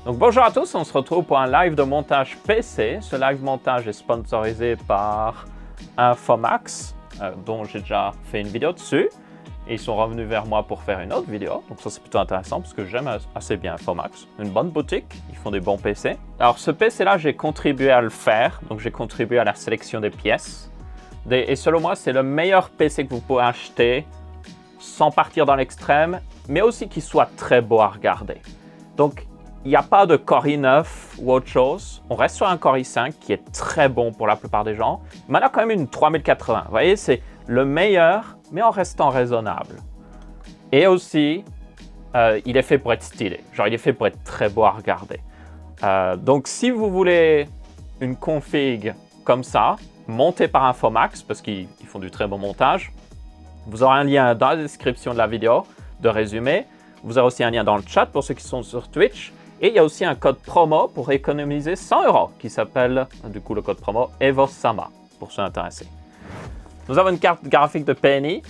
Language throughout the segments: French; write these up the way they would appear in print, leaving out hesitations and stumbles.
Donc bonjour à tous, on se retrouve pour un live de montage PC. Ce live montage est sponsorisé par Infomax, dont j'ai déjà fait une vidéo dessus. Et ils sont revenus vers moi pour faire une autre vidéo. Donc ça c'est plutôt intéressant parce que j'aime assez bien Infomax. Une bonne boutique, ils font des bons PC. Alors ce PC là, j'ai contribué à le faire. Donc j'ai contribué à la sélection des pièces. Et selon moi, c'est le meilleur PC que vous pouvez acheter sans partir dans l'extrême, mais aussi qui soit très beau à regarder. Donc il n'y a pas de Core i9 ou autre chose. On reste sur un Core i5 qui est très bon pour la plupart des gens. Mais on a quand même une 3080. Vous voyez, c'est le meilleur, mais en restant raisonnable. Et aussi, il est fait pour être stylé. Genre, il est fait pour être très beau à regarder. Donc, si vous voulez une config comme ça, montée par Infomax, parce qu'ils font du très bon montage, vous aurez un lien dans la description de la vidéo de résumé. Vous aurez aussi un lien dans le chat pour ceux qui sont sur Twitch. Et il y a aussi un code promo pour économiser 100 € qui s'appelle, du coup, le code promo EVOSAMA pour ceux intéressés. Nous avons une carte graphique de PNI.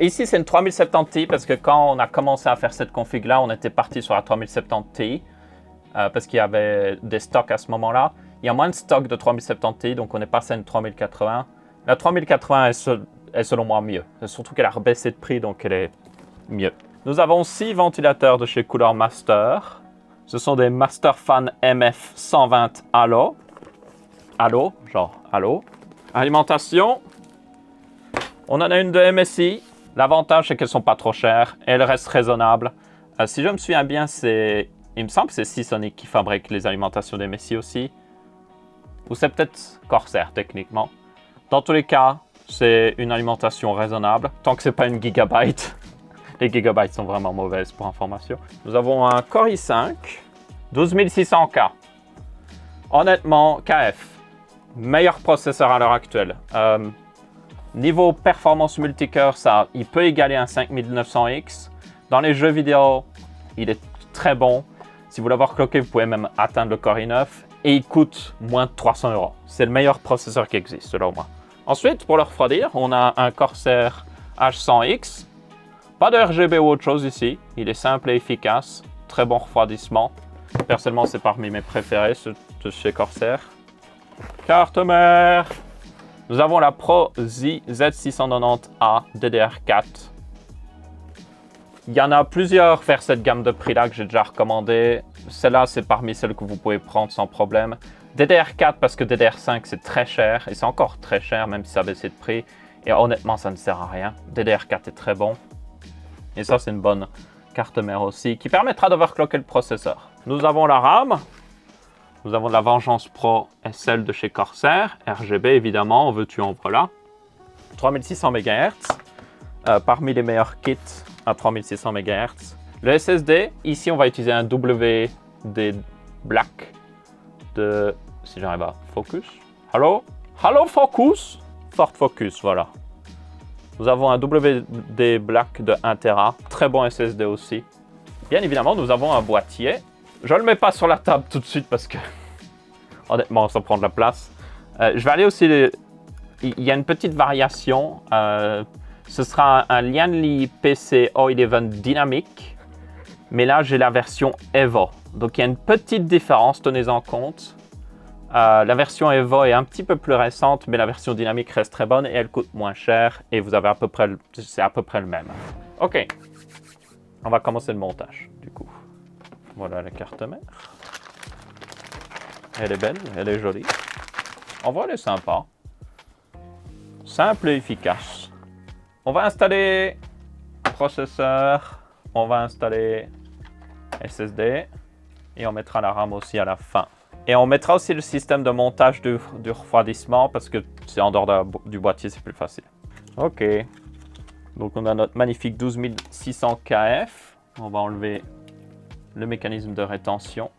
Ici, c'est une 3070 Ti parce que quand on a commencé à faire cette config-là, on était parti sur la 3070 Ti parce qu'il y avait des stocks à ce moment-là. Il y a moins de stocks de 3070 Ti, donc on est passé à une 3080. La 3080 est selon moi mieux. Surtout qu'elle a rebaissé de prix, donc elle est mieux. Nous avons 6 ventilateurs de chez Cooler Master. Ce sont des Masterfan MF 120 Halo. Halo, genre Halo. Alimentation. On en a une de MSI. L'avantage, c'est qu'elles ne sont pas trop chères. Elles restent raisonnables. Si je me souviens bien, il me semble que c'est Seasonic qui fabrique les alimentations d'MSI aussi. Ou c'est peut-être Corsair, techniquement. Dans tous les cas, c'est une alimentation raisonnable. Tant que ce n'est pas une gigabyte. Les gigabytes sont vraiment mauvaises pour information. Nous avons un Core i5, 12600K. Honnêtement, KF, meilleur processeur à l'heure actuelle. Niveau performance multicœur, il peut égaler un 5900X. Dans les jeux vidéo, il est très bon. Si vous voulez avoir cloqué, vous pouvez même atteindre le Core i9. Et il coûte moins de 300 €. C'est le meilleur processeur qui existe, selon moi. Ensuite, pour le refroidir, on a un Corsair H100X. Pas de RGB ou autre chose ici. Il est simple et efficace. Très bon refroidissement. Personnellement, c'est parmi mes préférés, ceux de chez Corsair. Carte mère. Nous avons la Pro Z690A DDR4. Il y en a plusieurs vers cette gamme de prix-là que j'ai déjà recommandé. Celle-là, c'est parmi celles que vous pouvez prendre sans problème. DDR4 parce que DDR5, c'est très cher. Et c'est encore très cher, même si ça a baissé de prix. Et honnêtement, ça ne sert à rien. DDR4 est très bon. Et ça, c'est une bonne carte mère aussi, qui permettra d'overclocker le processeur. Nous avons la RAM. Nous avons la Vengeance Pro SL de chez Corsair. RGB, évidemment, on veut tu en voilà. 3600 MHz. Parmi les meilleurs kits à 3600 MHz. Le SSD, ici, on va utiliser un WD Black de... Si j'arrive à focus. Hello Focus. Ford Focus, voilà. Nous avons un WD Black de 1 Tera, très bon SSD aussi. Bien évidemment, nous avons un boîtier. Je ne le mets pas sur la table tout de suite parce que, honnêtement, ça prend de la place. Je vais aller aussi... Il y a une petite variation. Ce sera un Lianli PC O11 dynamique. Mais là, j'ai la version Evo. Donc, il y a une petite différence, tenez-en compte. La version Evo est un petit peu plus récente, mais la version dynamique reste très bonne et elle coûte moins cher. Et vous avez c'est à peu près le même. Ok, on va commencer le montage du coup. Voilà la carte mère. Elle est belle, elle est jolie. En vrai, elle est sympa. Simple et efficace. On va installer processeur. On va installer SSD. Et on mettra la RAM aussi à la fin. Et on mettra aussi le système de montage du refroidissement parce que c'est en dehors du boîtier, c'est plus facile. Ok. Donc on a notre magnifique 12600 KF. On va enlever le mécanisme de rétention.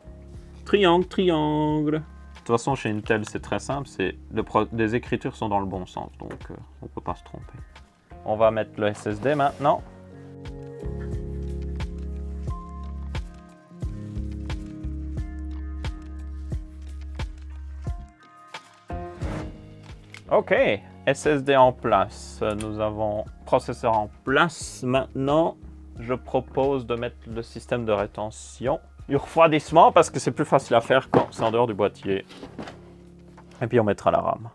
Triangle, triangle. De toute façon, chez Intel, c'est très simple. Les écritures sont dans le bon sens, donc on ne peut pas se tromper. On va mettre le SSD maintenant. Ok, SSD en place. Nous avons processeur en place. Maintenant, je propose de mettre le système de rétention. du refroidissement parce que c'est plus facile à faire quand c'est en dehors du boîtier. Et puis on mettra la RAM.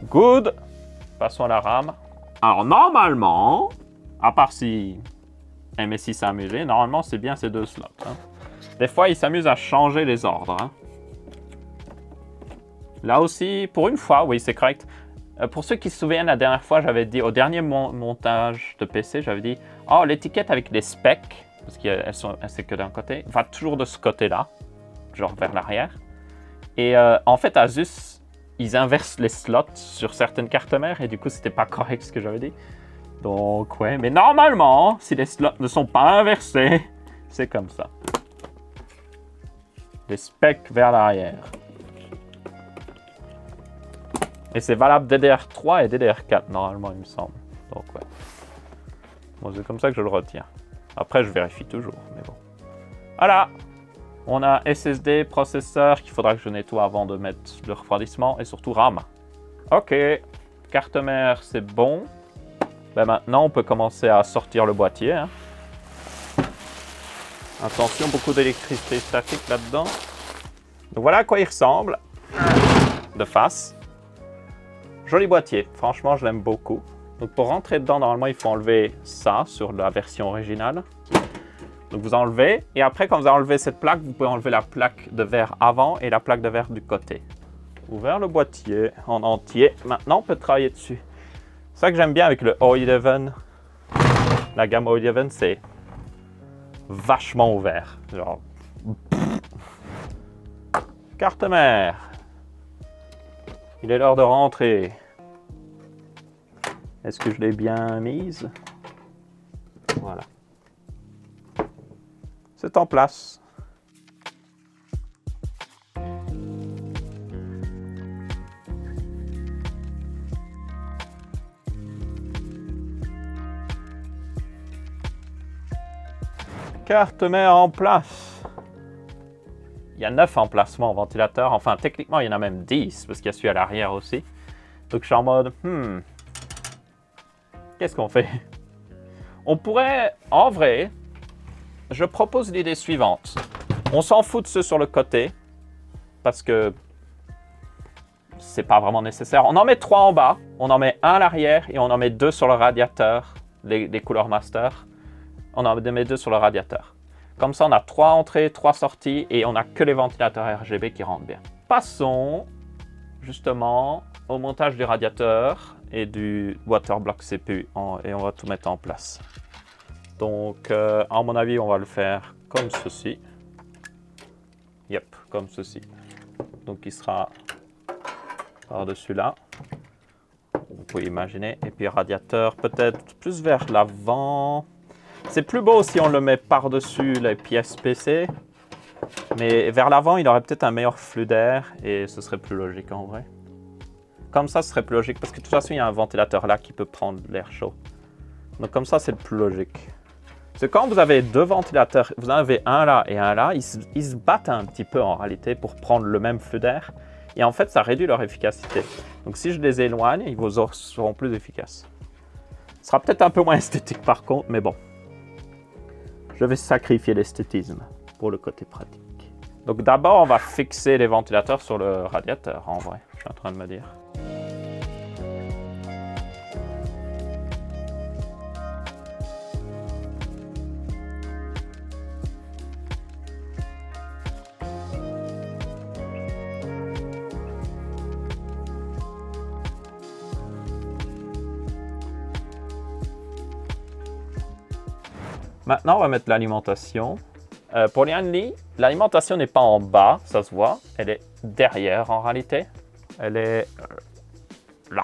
Good. Passons à la RAM. Alors normalement, à part si MSI s'est amusé, normalement c'est bien ces deux slots. Hein. Des fois, ils s'amusent à changer les ordres. Hein. Là aussi, pour une fois, oui, c'est correct. Pour ceux qui se souviennent, la dernière fois, j'avais dit, au dernier montage de PC, j'avais dit, oh, l'étiquette avec les specs, parce qu'elles c'est que d'un côté, va toujours de ce côté-là, genre vers l'arrière. Et en fait, Asus, ils inversent les slots sur certaines cartes mères, et du coup, c'était pas correct ce que j'avais dit. Donc, ouais, mais normalement, si les slots ne sont pas inversés, c'est comme ça. Les specs vers l'arrière. Et c'est valable DDR3 et DDR4, normalement, il me semble. Donc, ouais. Bon, c'est comme ça que je le retiens. Après, je vérifie toujours, mais bon. Voilà. On a SSD, processeur, qu'il faudra que je nettoie avant de mettre le refroidissement, et surtout RAM. OK. Carte mère, c'est bon. Ben maintenant, on peut commencer à sortir le boîtier. Hein. Attention, beaucoup d'électricité statique là-dedans. Donc voilà à quoi il ressemble. De face. Joli boîtier. Franchement, je l'aime beaucoup. Donc pour rentrer dedans, normalement, il faut enlever ça sur la version originale. Donc vous enlevez. Et après, quand vous enlevez cette plaque, vous pouvez enlever la plaque de verre avant et la plaque de verre du côté. Ouvert le boîtier en entier. Maintenant, on peut travailler dessus. C'est ça que j'aime bien avec le O11. La gamme O11, c'est vachement ouvert. Genre... Carte mère. Il est l'heure de rentrer. Est-ce que je l'ai bien mise? Voilà. C'est en place. Carte mère en place. Il y a 9 emplacements ventilateurs. Enfin, techniquement, il y en a même 10 parce qu'il y a celui à l'arrière aussi. Donc, je suis en mode, qu'est-ce qu'on fait? On pourrait, en vrai, je propose l'idée suivante. On s'en fout de ceux sur le côté parce que c'est pas vraiment nécessaire. On en met 3 en bas, on en met 1 à l'arrière et on en met 2 sur le radiateur, les couleurs master. On en met 2 sur le radiateur. Comme ça, on a 3 entrées, 3 sorties et on n'a que les ventilateurs RGB qui rentrent bien. Passons justement au montage du radiateur et du waterblock CPU et on va tout mettre en place. Donc, à mon avis, on va le faire comme ceci. Yep, comme ceci. Donc, il sera par-dessus là. Vous pouvez imaginer. Et puis, radiateur peut-être plus vers l'avant. C'est plus beau si on le met par-dessus les pièces PC. Mais vers l'avant, il aurait peut-être un meilleur flux d'air et ce serait plus logique en vrai. Comme ça, ce serait plus logique parce que de toute façon, il y a un ventilateur là qui peut prendre l'air chaud. Donc comme ça, c'est le plus logique. Parce que quand vous avez 2 ventilateurs, vous en avez un là et un là, ils se battent un petit peu en réalité pour prendre le même flux d'air. Et en fait, ça réduit leur efficacité. Donc si je les éloigne, ils seront plus efficaces. Ce sera peut-être un peu moins esthétique par contre, mais bon. Je vais sacrifier l'esthétisme pour le côté pratique. Donc d'abord, on va fixer les ventilateurs sur le radiateur, en vrai, je suis en train de me dire. Maintenant, on va mettre l'alimentation. Pour Lianli, l'alimentation n'est pas en bas, ça se voit. Elle est derrière en réalité. Elle est là.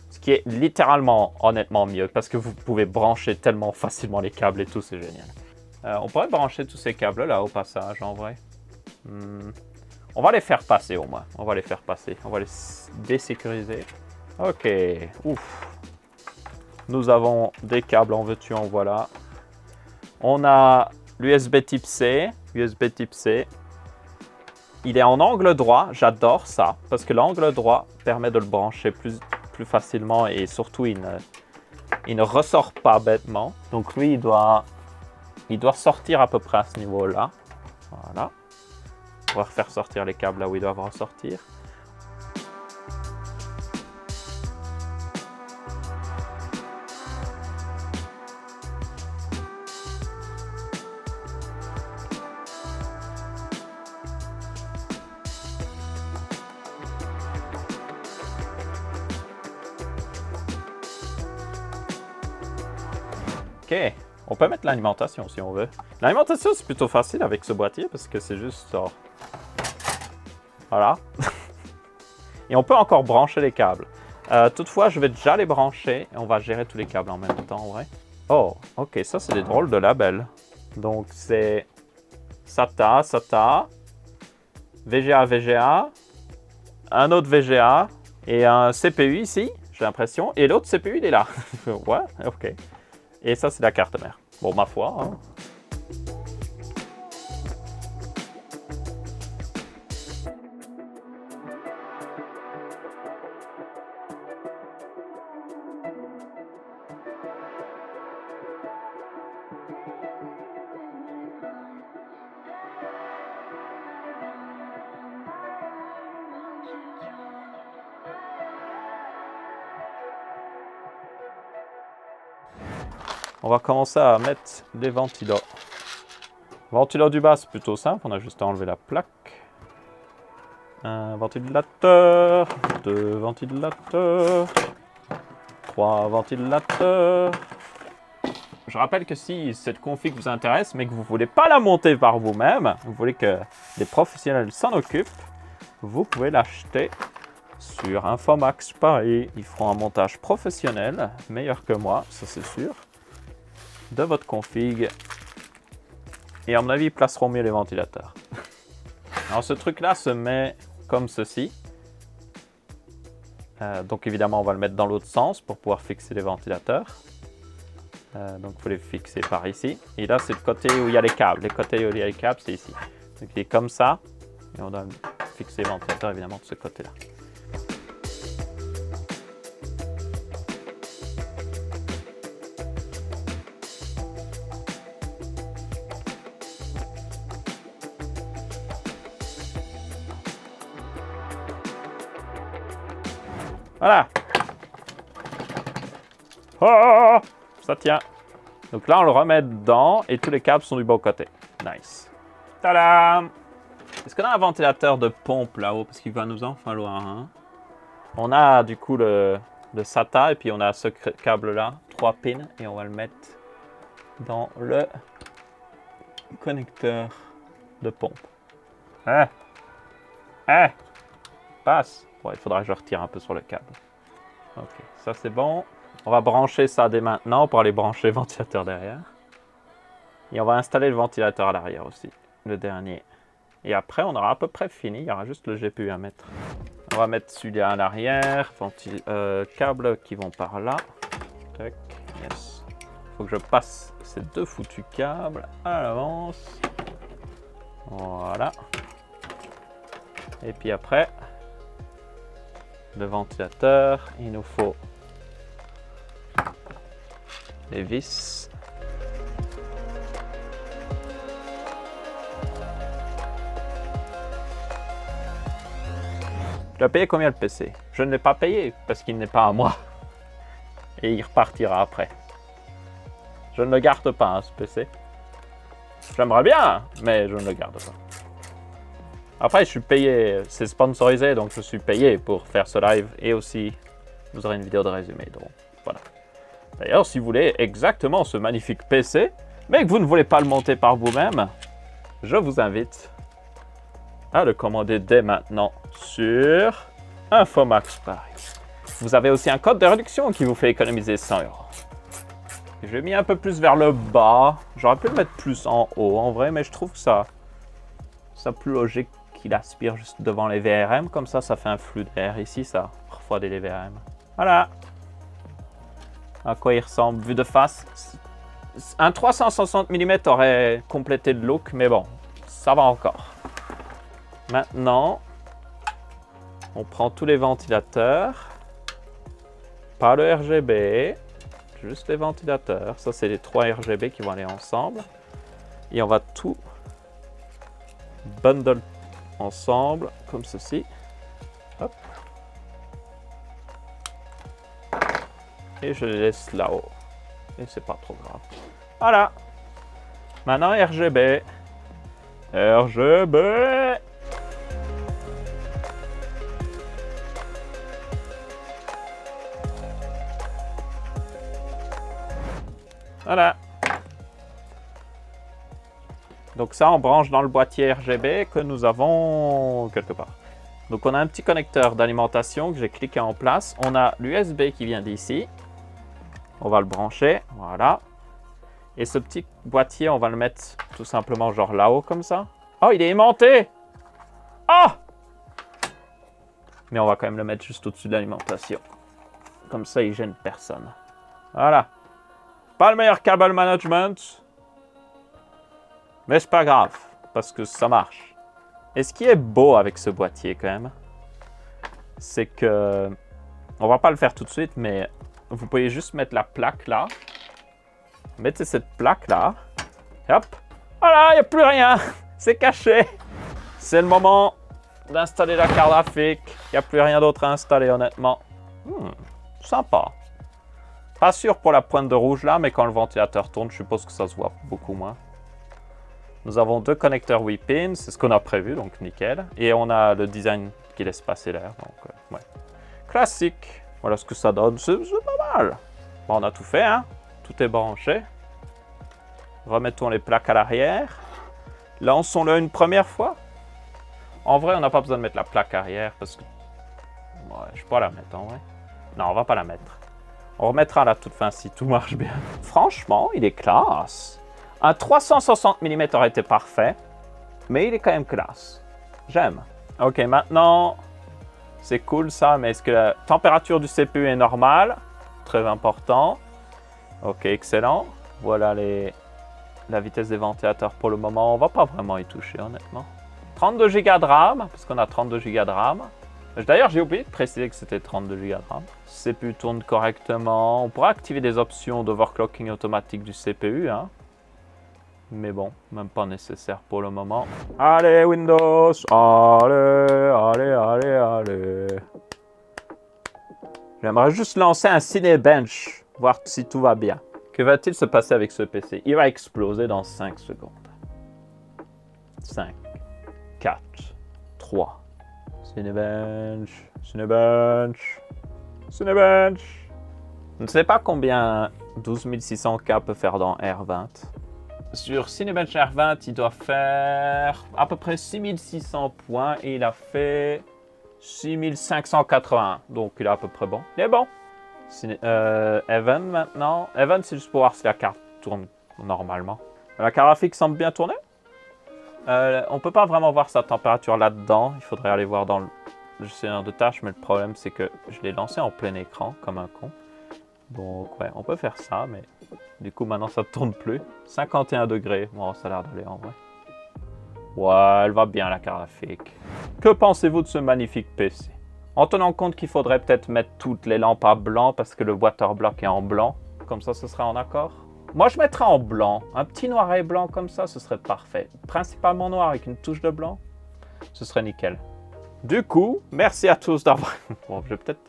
Ce qui est littéralement, honnêtement mieux parce que vous pouvez brancher tellement facilement les câbles et tout, c'est génial. On pourrait brancher tous ces câbles là au passage en vrai. On va les faire passer au moins. On va les faire passer. On va les désécuriser. Ok. Ouf. Nous avons des câbles en veux-tu, en voilà. On a l'USB type C, USB type C. il est en angle droit. J'adore ça parce que l'angle droit permet de le brancher plus facilement et surtout il ne ressort pas bêtement. Donc lui, il doit sortir à peu près à ce niveau-là. Voilà. On va refaire sortir les câbles là où ils doivent ressortir. Ok, on peut mettre l'alimentation si on veut. L'alimentation, c'est plutôt facile avec ce boîtier parce que c'est juste ça. Voilà. Et on peut encore brancher les câbles. Toutefois, je vais déjà les brancher et on va gérer tous les câbles en même temps, en vrai. Oh, ok, ça c'est des drôles de labels. Donc c'est SATA, SATA, VGA, VGA, un autre VGA et un CPU ici, j'ai l'impression. Et l'autre CPU, il est là. Ouais, ok. Et ça, c'est la carte mère. Bon, ma foi. Hein. On va commencer à mettre les ventilos. Ventilo du bas, c'est plutôt simple. On a juste à enlever la plaque. Un ventilateur, 2 ventilateurs, 3 ventilateurs. Je rappelle que si cette config vous intéresse, mais que vous ne voulez pas la monter par vous-même, vous voulez que des professionnels s'en occupent, vous pouvez l'acheter sur Infomax Paris. Ils feront un montage professionnel, meilleur que moi, ça c'est sûr, de votre config. Et à mon avis, ils placeront mieux les ventilateurs. Alors ce truc-là se met comme ceci. Donc évidemment, on va le mettre dans l'autre sens pour pouvoir fixer les ventilateurs. Donc il faut les fixer par ici. Et là, c'est le côté où il y a les câbles. Les côtés où il y a les câbles, c'est ici. Donc il est comme ça. Et on doit fixer les ventilateurs évidemment de ce côté-là. Voilà. Oh, ça tient. Donc là, on le remet dedans et tous les câbles sont du bon côté. Nice. Tadam! Est-ce qu'on a un ventilateur de pompe là-haut? Parce qu'il va nous en falloir un. On a du coup le SATA et puis on a ce câble-là, 3 pins, et on va le mettre dans le connecteur de pompe. Passe. Ouais, il faudra que je retire un peu sur le câble. Ok, ça c'est bon. On va brancher ça dès maintenant pour aller brancher le ventilateur derrière. Et on va installer le ventilateur à l'arrière aussi, le dernier. Et après, on aura à peu près fini. Il y aura juste le GPU à mettre. On va mettre celui-là à l'arrière. Câbles qui vont par là. Tac, yes. Il faut que je passe ces deux foutus câbles à l'avance. Voilà. Et puis après, le ventilateur, il nous faut les vis. Tu as payé combien le PC? Je ne l'ai pas payé parce qu'il n'est pas à moi. Et il repartira après. Je ne le garde pas, hein, ce PC. J'aimerais bien, mais je ne le garde pas. Après, je suis payé, c'est sponsorisé, donc je suis payé pour faire ce live. Et aussi, vous aurez une vidéo de résumé. Donc, voilà. D'ailleurs, si vous voulez exactement ce magnifique PC, mais que vous ne voulez pas le monter par vous-même, je vous invite à le commander dès maintenant sur Infomax Paris. Vous avez aussi un code de réduction qui vous fait économiser 100 €. Je l'ai mis un peu plus vers le bas. J'aurais pu le mettre plus en haut en vrai, mais je trouve que ça plus logique qu'il aspire juste devant les VRM. Comme ça, ça fait un flux d'air. Ici, ça refroidit les VRM. Voilà. À quoi il ressemble vu de face. Un 360 mm aurait complété le look, mais bon, ça va encore. Maintenant, on prend tous les ventilateurs. Pas le RGB, juste les ventilateurs. Ça, c'est les 3 RGB qui vont aller ensemble. Et on va tout bundle ensemble, comme ceci. Hop. Et je les laisse là-haut. Et c'est pas trop grave. Voilà. Maintenant, RGB. RGB. Voilà. Donc ça, on branche dans le boîtier RGB que nous avons quelque part. Donc on a un petit connecteur d'alimentation que j'ai cliqué en place. On a l'USB qui vient d'ici. On va le brancher, voilà. Et ce petit boîtier, on va le mettre tout simplement genre là-haut comme ça. Oh, il est aimanté! Ah! Mais on va quand même le mettre juste au-dessus de l'alimentation. Comme ça, il gêne personne. Voilà. Pas le meilleur cable management. Mais c'est pas grave, parce que ça marche. Et ce qui est beau avec ce boîtier quand même, c'est que... On va pas le faire tout de suite, mais vous pouvez juste mettre la plaque là. Mettez cette plaque là. Et hop. Voilà, il n'y a plus rien. C'est caché. C'est le moment d'installer la carte graphique. Il n'y a plus rien d'autre à installer honnêtement. Sympa. Pas sûr pour la pointe de rouge là, mais quand le ventilateur tourne, je suppose que ça se voit beaucoup moins. Nous avons 2 connecteurs 8 pins, c'est ce qu'on a prévu, donc nickel. Et on a le design qui laisse passer l'air, donc ouais. Classique. Voilà ce que ça donne, c'est pas mal. Bon, on a tout fait, hein. Tout est branché. Remettons les plaques à l'arrière. Lançons-le une première fois. En vrai, on n'a pas besoin de mettre la plaque arrière parce que... Ouais, je peux pas la mettre en vrai. Non, on va pas la mettre. On remettra à la toute fin si tout marche bien. Franchement, il est classe. Un 360 mm aurait été parfait, mais il est quand même classe. J'aime. Ok, maintenant, c'est cool ça, mais est-ce que la température du CPU est normale? Très important. Ok, excellent. Voilà la vitesse des ventilateurs pour le moment. On va pas vraiment y toucher, honnêtement. 32 Go de RAM, parce qu'on a 32 Go de RAM. D'ailleurs, j'ai oublié de préciser que c'était 32 Go de RAM. Le CPU tourne correctement. On pourra activer des options d'overclocking automatique du CPU, hein. Mais bon, même pas nécessaire pour le moment. Allez, Windows! Allez. J'aimerais juste lancer un Cinebench, voir si tout va bien. Que va-t-il se passer avec ce PC? Il va exploser dans 5 secondes. 5, 4, 3. Cinebench. Je ne sais pas combien 12600K peut faire dans R20. Sur Cinebench R20, il doit faire à peu près 6600 points et il a fait 6580. Donc il est à peu près bon. Il est bon. Evan maintenant. Evan, c'est juste pour voir si la carte tourne normalement. La carte graphique semble bien tourner. On peut pas vraiment voir sa température là-dedans. Il faudrait aller voir dans le gestionnaire de tâches, mais le problème c'est que je l'ai lancé en plein écran comme un con. Donc ouais, on peut faire ça, mais du coup maintenant ça ne tourne plus. 51 degrés, bon ça a l'air d'aller en vrai. Ouais, elle va bien la carte graphique. Que pensez-vous de ce magnifique PC? En tenant compte qu'il faudrait peut-être mettre toutes les lampes à blanc parce que le waterblock est en blanc. Comme ça, ce serait en accord. Moi, je mettrais en blanc. Un petit noir et blanc comme ça, ce serait parfait. Principalement noir avec une touche de blanc. Ce serait nickel. Du coup, merci à tous d'avoir... Bon, je vais peut-être...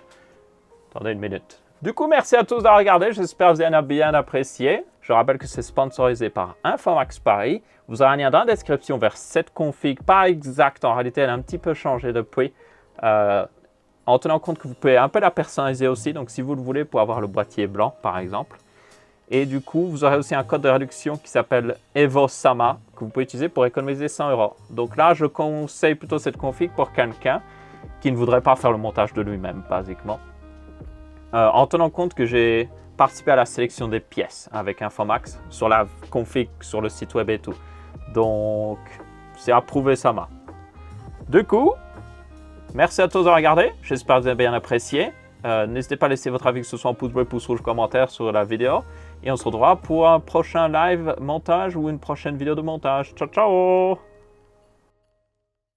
Attendez une minute. Du coup, merci à tous d'avoir regardé. J'espère que vous avez bien apprécié. Je rappelle que c'est sponsorisé par Infomax Paris. Vous aurez un lien dans la description vers cette config. Pas exact, en réalité, elle a un petit peu changé depuis. En tenant compte que vous pouvez un peu la personnaliser aussi. Donc, si vous le voulez, pour avoir le boîtier blanc, par exemple. Et du coup, vous aurez aussi un code de réduction qui s'appelle EvoSama, que vous pouvez utiliser pour économiser 100 €. Donc là, je conseille plutôt cette config pour quelqu'un qui ne voudrait pas faire le montage de lui-même, basiquement. En tenant compte que j'ai participé à la sélection des pièces avec Infomax sur la config, sur le site web et tout. Donc, c'est approuvé Sama. Du coup, merci à tous de regarder. J'espère que vous avez bien apprécié. N'hésitez pas à laisser votre avis, que ce soit en pouce bleu, pouce rouge, commentaire sur la vidéo. Et on se retrouvera pour un prochain live montage ou une prochaine vidéo de montage. Ciao, ciao!